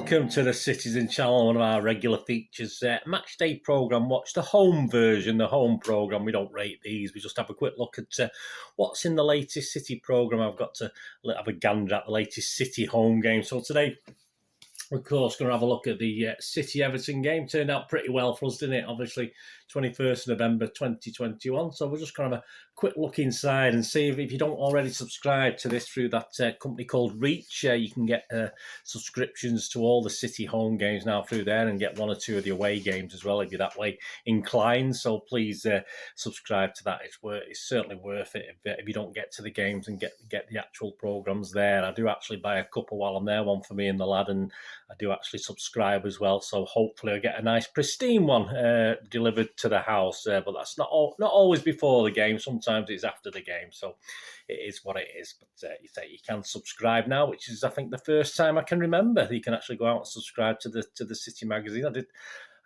welcome to the Citizen Channel, one of our regular features. Match day programme, watch the home version, the home programme. We don't rate these, we just have a quick look at what's in the latest City programme. I've got to have a gander at the latest City home game. So today, of course, going to have a look at the City-Everton game. Turned out pretty well for us, didn't it? Obviously, 21st November 2021. So we're just going to have a quick look inside and see if you don't already subscribe to this through that company called Reach. You can get subscriptions to all the City home games now through there and get one or two of the away games as well if you're that way inclined. So please subscribe to that. It's certainly worth it if you don't get to the games and get the actual programmes there. I do actually buy a couple while I'm there, one for me and the lad, and I do actually subscribe as well, so hopefully I get a nice pristine one delivered to the house. But that's not always before the game. Sometimes it's after the game, so it is what it is. But you can subscribe now, which is I think the first time I can remember you can actually go out and subscribe to the City magazine. I did.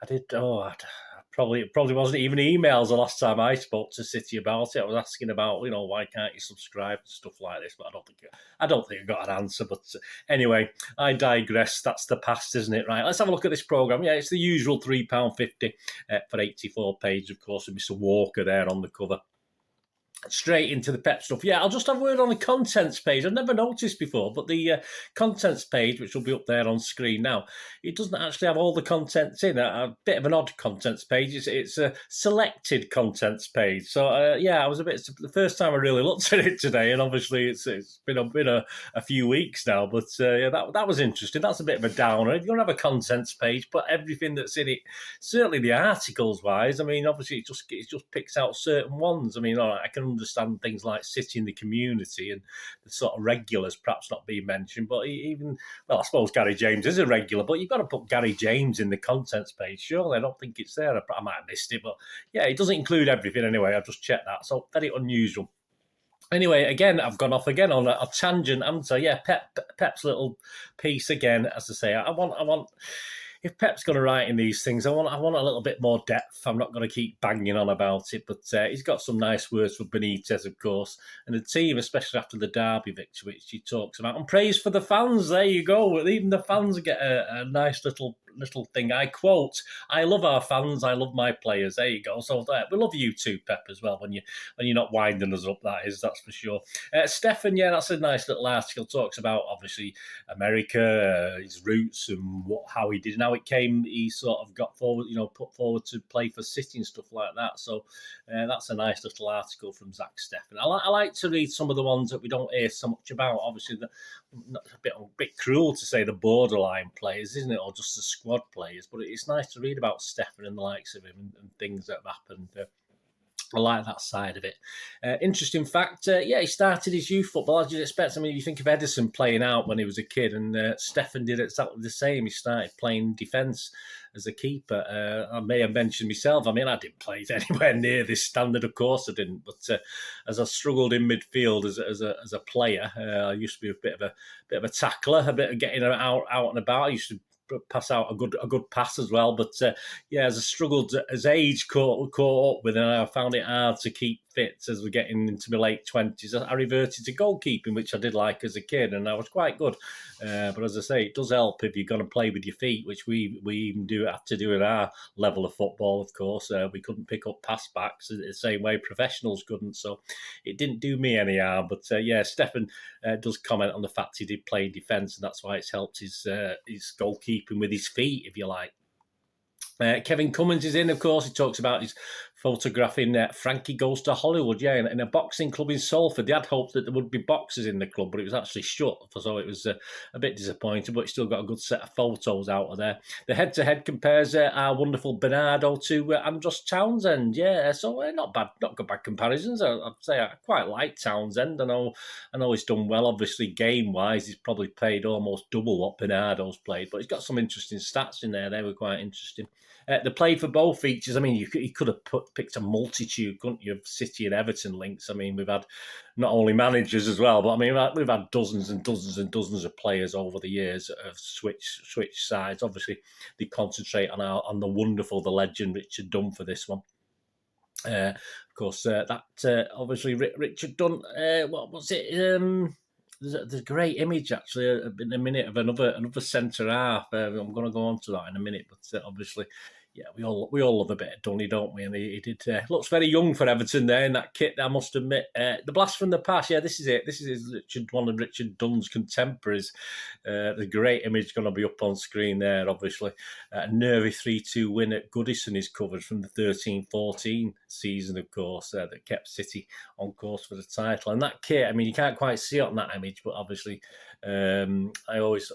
It probably wasn't even emails the last time I spoke to City about it. I was asking about, why can't you subscribe and stuff like this, but I don't think I got an answer. But anyway, I digress. That's the past, isn't it? Right, let's have a look at this programme. Yeah, it's the usual £3.50 for 84 pages, of course, with Mr. Walker there on the cover. Straight into the Pep stuff. Yeah, I'll just have a word on the contents page. I've never noticed before, but the contents page, which will be up there on screen now, it doesn't actually have all the contents in. A bit of an odd contents page. It's a selected contents page. So, I was the first time I really looked at it today, and obviously it's been a few weeks now, but that was interesting. That's a bit of a downer. If you don't have a contents page, put everything that's in it, certainly the articles-wise, I mean, obviously it just picks out certain ones. I mean, all right, I can understand things like City in the community and the sort of regulars perhaps not being mentioned, but I suppose Gary James is a regular, but you've got to put Gary James in the contents page. Surely, I don't think it's there. I might have missed it, but yeah, it doesn't include everything anyway. I've just checked that, so very unusual. Anyway, again, I've gone off again on a tangent answer. Yeah, Pep's little piece again. As I say, I want. If Pep's going to write in these things, I want a little bit more depth. I'm not going to keep banging on about it, but he's got some nice words for Benitez, of course, and the team, especially after the Derby victory, which he talks about, and praise for the fans. There you go. Even the fans get a nice little thing. I quote, "I love our fans. I love my players." There you go. So we love you too, Pep, as well. When you're not winding us up, that's for sure. Stefan, yeah, that's a nice little article. Talks about obviously America, his roots, and how he did and how it came. He sort of got forward, put forward to play for City and stuff like that. So that's a nice little article from Zach Stefan. I like to read some of the ones that we don't hear so much about. Obviously, a bit cruel to say the borderline players, isn't it, or just the squad players? But it's nice to read about Stefan and the likes of him and things that have happened. I like that side of it. Interesting fact, he started his youth football as you'd expect. I mean, you think of Edison playing out when he was a kid, and Stefan did exactly the same. He started playing defence as a keeper. I may have mentioned myself, I mean, I didn't play anywhere near this standard, of course I didn't, but as I struggled in midfield as a player, I used to be a bit of a tackler, a bit of getting out and about. I used to pass out a good pass as well, but as I struggled as age caught up with, and I found it hard to keep fit as we're getting into my late 20s. I reverted to goalkeeping, which I did like as a kid, and I was quite good. But as I say, it does help if you're going to play with your feet, which we even have to do at our level of football, of course. We couldn't pick up pass backs the same way professionals couldn't, so it didn't do me any harm. But Stefan does comment on the fact he did play defence, and that's why it's helped his goalkeeping with his feet, if you like. Kevin Cummins is in, of course. He talks about his photographing Frankie Goes to Hollywood, in a boxing club in Salford. They had hoped that there would be boxers in the club, but it was actually shut, so it was a bit disappointing, but he still got a good set of photos out of there. The head-to-head compares our wonderful Bernardo to Andros Townsend, so not bad comparisons. I'd say I quite like Townsend. I know he's done well. Obviously, game-wise, he's probably played almost double what Bernardo's played, but he's got some interesting stats in there. They were quite interesting. They played for both features. I mean, he could have picked a multitude, couldn't you, of City and Everton links. I mean, we've had not only managers as well, but I mean, we've had dozens and dozens and dozens of players over the years that have switched sides. Obviously, they concentrate on the wonderful, the legend Richard Dunne for this one. Of course, obviously Richard Dunne. What was it? there's a great image actually in a minute of another centre half. I'm going to go on to that in a minute, but obviously, yeah, we all love a bit of Dunne, don't we? And he did looks very young for Everton there in that kit. I must admit, the blast from the past. Yeah, this is it. This is one of Richard Dunne's contemporaries. The great image going to be up on screen there. Obviously, a nervy 3-2 win at Goodison is covered from the 13-14 season, of course, that kept City on course for the title. And that kit, I mean, you can't quite see it on that image, but obviously, I always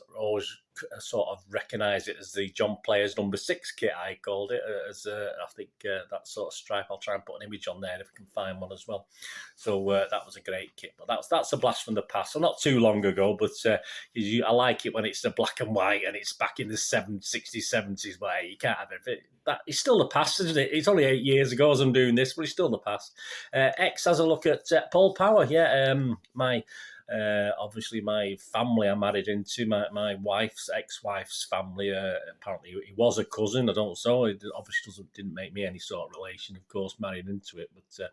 sort of recognise it as the John Players number 6 kit. I called it as I think that sort of stripe. I'll try and put an image on there if I can find one as well. So that was a great kit. But that's a blast from the past. So not too long ago, but I like it when it's the black and white and it's back in the 60s, 70s where you can't have it. It's still the past, isn't it? It's only 8 years ago as I'm doing this, but it's still the past. X has a look at Paul Power. Yeah, obviously my family I'm married into, my wife's ex-wife's family. Apparently he was a cousin. I don't know. It obviously didn't make me any sort of relation, of course, married into it. But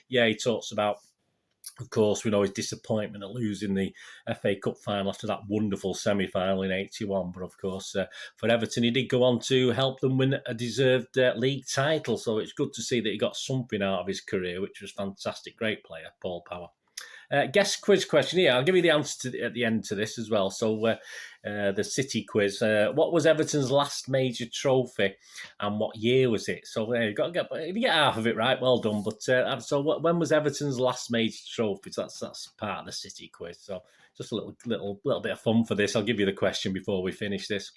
yeah, he talks about, of course, we know his disappointment at losing the FA Cup final after that wonderful semi-final in '81. But of course, for Everton, he did go on to help them win a deserved league title. So it's good to see that he got something out of his career, which was fantastic. Great player, Paul Power. Guest quiz question here. I'll give you the answer at the end to this as well. So the City quiz. What was Everton's last major trophy and what year was it? So you've got to get, if you get half of it right, well done. But so when was Everton's last major trophy? So that's part of the City quiz. So just a little bit of fun for this. I'll give you the question before we finish this.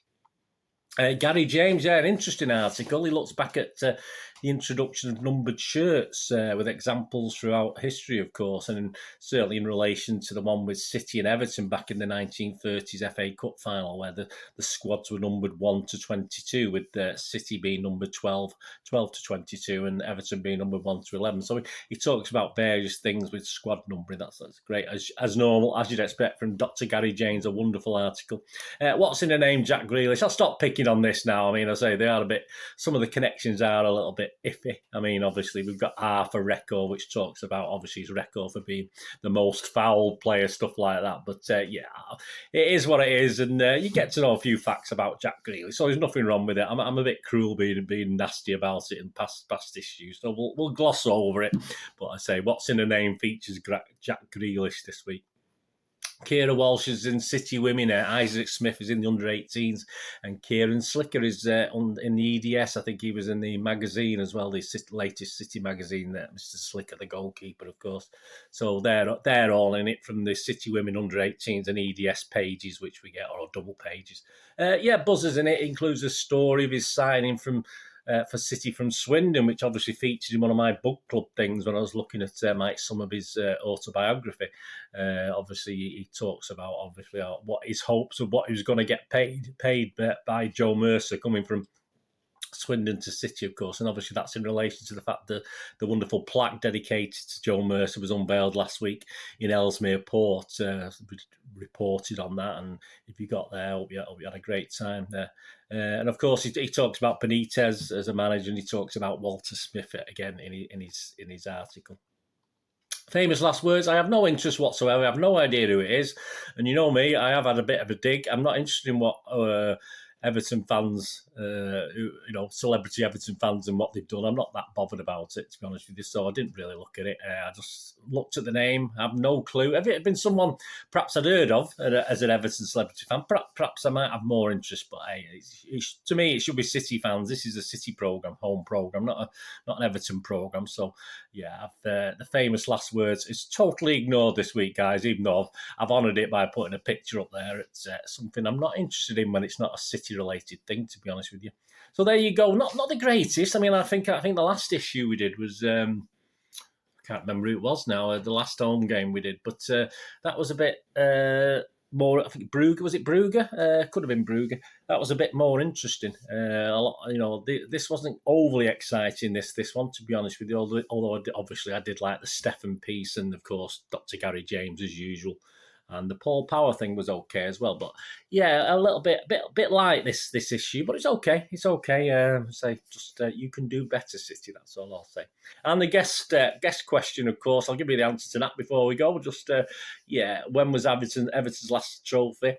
Gary James, yeah, an interesting article. He looks back at the introduction of numbered shirts with examples throughout history, of course, and certainly in relation to the one with City and Everton back in the 1930s FA Cup final, where the squads were numbered 1 to 22, with City being numbered 12 to 22, and Everton being numbered 1 to 11. So he talks about various things with squad numbering. That's great, as normal, as you'd expect from Dr. Gary James, a wonderful article. What's in the name Jack Grealish? I'll stop picking on this now. I mean, I say they are some of the connections are a little bit iffy. I mean, obviously we've got Arthur record, which talks about obviously his record for being the most fouled player, stuff like that. But yeah, it is what it is, and you get to know a few facts about Jack Grealish. So there's nothing wrong with it. I'm a bit cruel being nasty about it in past issues, so we'll gloss over it. But I say, what's in the name features Jack Grealish this week. Kira Walsh is in City Women. Isaac Smith is in the under-18s, and Kieran Slicker is in the EDS. I think he was in the magazine as well, the latest City magazine. Mr. Slicker, the goalkeeper, of course. So they're all in it from the City Women under-18s and EDS pages, which we get, or double pages. Yeah, buzzers in it. Includes a story of his signing for City from Swindon, which obviously featured in one of my book club things when I was looking at Mike Summerby's autobiography. Obviously, he talks about what his hopes of what he was going to get paid by Joe Mercer coming from Swindon to City, of course, and obviously that's in relation to the fact that the wonderful plaque dedicated to Joe Mercer was unveiled last week in Ellesmere Port. Reported on that, and if you got there, I hope you had a great time there. And of course, he talks about Benitez as a manager, and he talks about Walter Smith again in his article. Famous last words. I have no interest whatsoever. I have no idea who it is, and you know me, I have had a bit of a dig. I'm not interested in what Everton fans, celebrity Everton fans and what they've done. I'm not that bothered about it, to be honest with you. So I didn't really look at it. I just looked at the name. I have no clue. If it had been someone perhaps I'd heard of as an Everton celebrity fan, perhaps I might have more interest. But hey, to me, it should be City fans. This is a City programme, home programme, not an Everton programme. So yeah, the famous last words is totally ignored this week, guys, even though I've honoured it by putting a picture up there. It's something I'm not interested in when it's not a City-related thing, to be honest with you. So there you go. Not the greatest. I mean, I think the last issue we did was I can't remember who it was now. The last home game we did, but that was a bit more. I think Brugge, was it Brugge? Could have been Brugge. That was a bit more interesting. This wasn't overly exciting. This one, to be honest with you. Although obviously I did like the Stefan piece, and of course Dr. Gary James as usual. and the Paul Power thing was okay as well. But yeah, a little bit light this issue, but it's okay. It's okay. Say just you can do better, City. That's all I'll say. And the guest question, of course, I'll give you the answer to that before we go. Just when was Everton's last trophy?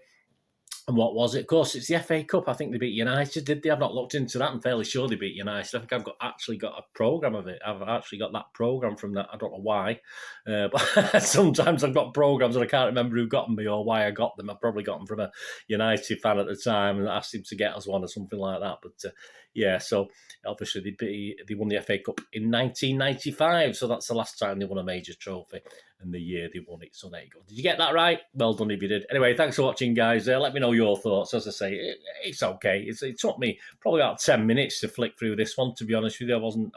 And what was it? Of course, it's the FA Cup. I think they beat United, did they? I've not looked into that. I'm fairly sure they beat United. I think I've actually got a programme of it. I've actually got that programme from that. I don't know why. But sometimes I've got programmes and I can't remember who got me or why I got them. I probably got them from a United fan at the time and asked him to get us one or something like that. But so obviously they won the FA Cup in 1995. So that's the last time they won a major trophy. And the year they won it. So there you go. Did you get that right? Well done if you did. Anyway, thanks for watching, guys. Let me know your thoughts. As I say, it's okay. It took me probably about 10 minutes to flick through this one, to be honest with you. I wasn't,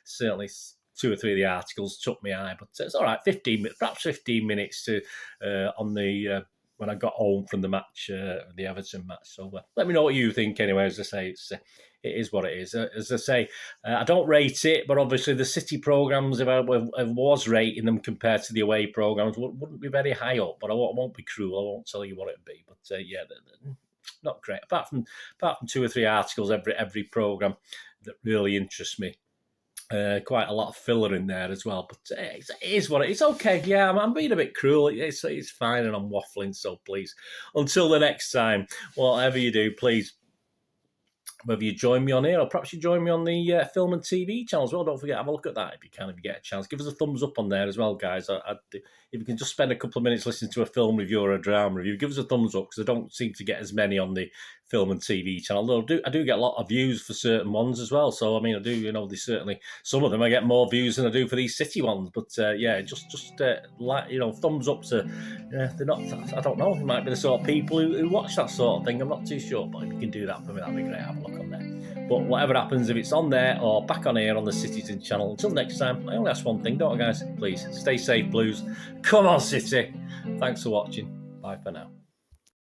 certainly 2 or 3 of the articles took my eye, but it's all right. 15 minutes to on the when I got home from the match, the Everton match. So let me know what you think anyway. As I say, it is what it is. As I say, I don't rate it, but obviously the City programmes, if I was rating them compared to the away programmes, wouldn't be very high up. But I won't be cruel. I won't tell you what it'd be. But they're not great. Apart from 2 or 3 articles every programme that really interests me. Quite a lot of filler in there as well, but it is what it is. Okay, yeah, I'm being a bit cruel. It's fine, and I'm waffling. So please, until the next time, whatever you do, please, whether you join me on here or perhaps you join me on the film and TV channel as well. Don't forget, have a look at that if you can, if you get a chance. Give us a thumbs up on there as well, guys. If you can just spend a couple of minutes listening to a film review or a drama review, give us a thumbs up, because I don't seem to get as many on the film and TV channel. Although I do get a lot of views for certain ones as well. So I mean, I do, there's certainly some of them I get more views than I do for these City ones. But just thumbs up to. They're not. I don't know. They might be the sort of people who watch that sort of thing. I'm not too sure, but if you can do that for me, that'd be great. Have a look on there. But whatever happens, if it's on there or back on here on the Citizen channel, until next time, I only ask one thing, don't I, guys? Please stay safe, Blues. Come on, City. Thanks for watching. Bye for now.